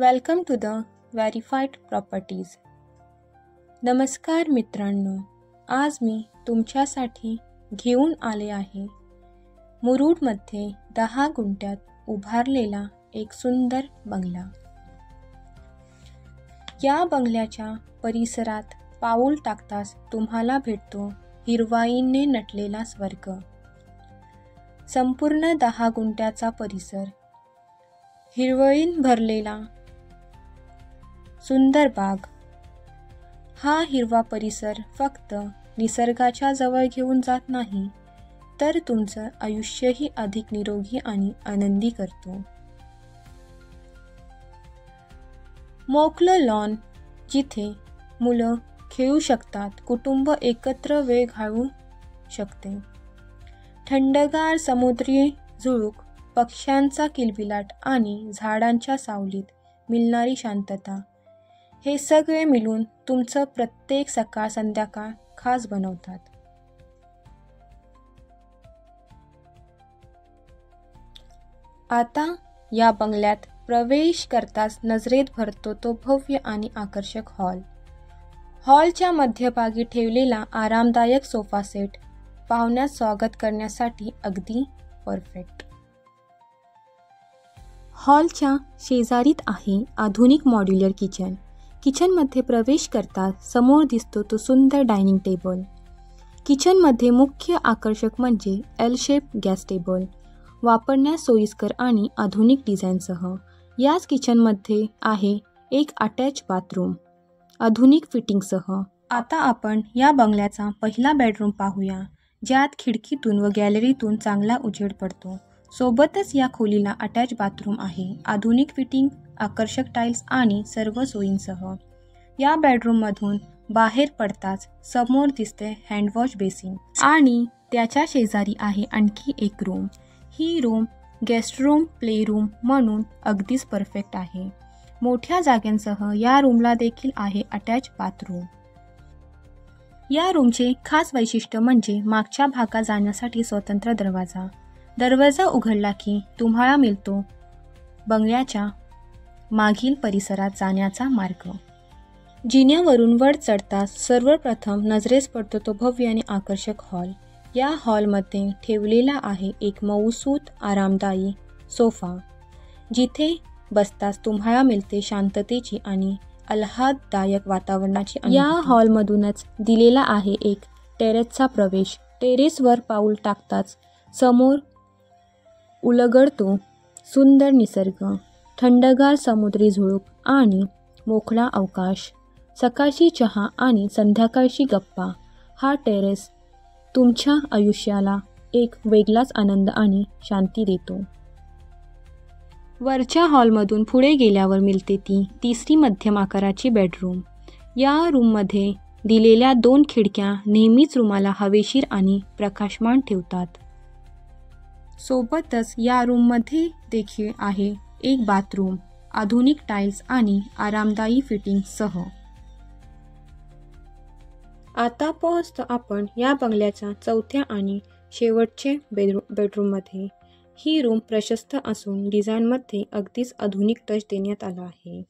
Welcome to the verified properties. नमस्कार मित्रांनो, आज मी तुमच्यासाठी घेऊन आले आहे मुरुडमध्ये 10 गुंठ्यात उभारलेला एक सुंदर बंगला। या बंगल्याच्या परिसरात पाऊल टाकताच तुम्हाला भेटतो हिरवाईने नटलेला स्वर्ग। संपूर्ण 10 गुंठ्याचा परिसर, हिरवळीने भरलेला सुंदर बाग। हा हिरवा परिसर फक्त निसर्गाच्या जवळ घेऊन जात नाही, तर तुमचं आयुष्यही अधिक निरोगी आणि आनंदी करतो। मोकळं लॉन, जिथे मुलं खेळू शकतात, कुटुंब एकत्र वेळ घालवू शकते। थंडगार समुद्री झुळूक, पक्ष्यांचा किलबिलाट आणि झाडांच्या सावलीत मिळणारी शांतता, हे सगळे मिळून तुमचं प्रत्येक सकाळ संध्याकाळ खास बनवतात। आता या बंगल्यात प्रवेश करताच नजरेत भरतो तो भव्य आणि आकर्षक हॉल। हॉलच्या मध्यभागी ठेवलेला आरामदायक सोफा सेट पाहुण्याचं स्वागत करण्यासाठी अगदी परफेक्ट। हॉलच्या शेजारीत आहे आधुनिक मॉड्युलर किचन। किचनमध्ये प्रवेश करताच समोर दिसतो तो सुंदर डायनिंग टेबल। किचनमध्ये मुख्य आकर्षक म्हणजे एल शेप गॅस टेबल, वापरण्यास सोयीस्कर आणि आधुनिक डिझाईनसह। याच किचनमध्ये आहे एक अटॅच बाथरूम आधुनिक फिटिंगसह। आता आपण या बंगल्याचा पहिला बेडरूम पाहूया, ज्यात खिडकीतून व गॅलरीतून चांगला उजेड पडतो। सोबतच या खोलीला अटॅच बाथरूम आहे, आधुनिक फिटिंग, आकर्षक टाइल्स आणि सर्व सोयींसह। या बेडरूममधून बाहेर पडताच समोर दिसते हँडवॉश बेसिन आणि त्याच्या शेजारी आहे आणखी एक रूम। ही room guest room, play room म्हणून अगदीच परफेक्ट आहे। मोठ्या जागांसह या रूमला देखील आहे अटॅच बाथरूम। या रूमचे खास वैशिष्ट्य म्हणजे मागच्या भागात जाण्यासाठी स्वतंत्र दरवाजा। दरवाजा उघडला की तुम्हाला मिळतो बंगल्याच्या मागील परिसरात जाण्याचा मार्ग। जिन्यावरून वर चढताच सर्वप्रथम नजरेस पडतो तो भव्य आणि आकर्षक हॉल। या हॉलमध्ये ठेवलेला आहे एक मऊसूत आरामदायी सोफा, जिथे बसताच तुम्हाला मिळते शांततेची आणि आल्हाददायक वातावरणाची अनुभूती। या हॉलमधूनच दिलेला आहे एक टेरेसचा प्रवेश। टेरेसवर पाऊल टाकताच समोर उलगडतो सुंदर निसर्ग, थंडगार समुद्री झुळूक आणि मोकळा अवकाश। सकाळची चहा आणि संध्याकाळची गप्पा, हा टेरेस तुमच्या आयुष्याला एक वेगळाच आनंद आणि शांती देतो। वरच्या हॉलमधून पुढे गेल्यावर मिळते ती तिसरी मध्यम आकाराची बेडरूम। या रूममध्ये दिलेल्या 2 खिडक्या नेहमीच रूमाला हवेशीर आणि प्रकाशमान ठेवतात। सोबतच या रूममध्ये देखील आहे एक बाथरूम आधुनिक टाइल्स आणि आरामदायी फिटिंगसह। आता पोहोचतो आपण या बंगल्याच्या चौथ्या आणि शेवटचे बेडरूममध्ये। ही रूम प्रशस्त असून डिझाईनमध्ये अगदीच आधुनिक टच देण्यात आला आहे।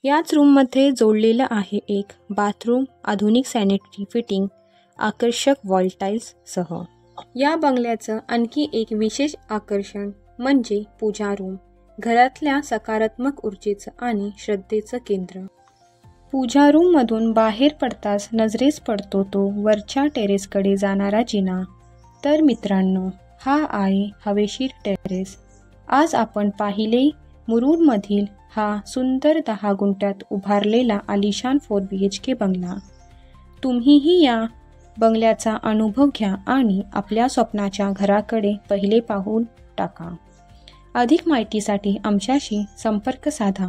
याच रूममध्ये जोडलेलं आहे एक बाथरूम आधुनिक सॅनिटरी फिटिंग, आकर्षक वॉल टाइल्ससह। या बंगल्याचं आणखी एक विशेष आकर्षण म्हणजे पूजा रूम, घरातल्या सकारात्मक ऊर्जेचं आणि श्रद्धेचं केंद्र। पूजा रूममधून बाहेर पडताच नजरेस पडतो तो वरच्या टेरेसकडे जाणारा जिना। तर मित्रांनो, हा आहे हवेशीर टेरेस। आज आपण पाहिले मुरुडमधील हा सुंदर 10 गुंठ्यात उभारलेला आलिशान 4 BHK बंगला। तुम्हीही या बंगल्याचा अनुभव घ्या आणि आपल्या स्वप्नाच्या घराकडे पहिले पाऊल टाका। अधिक माहितीसाठी आमच्याशी संपर्क साधा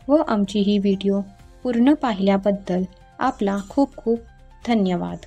व आमची ही व्हिडिओ पूर्ण पाहिल्याबद्दल आपला खूप खूप धन्यवाद।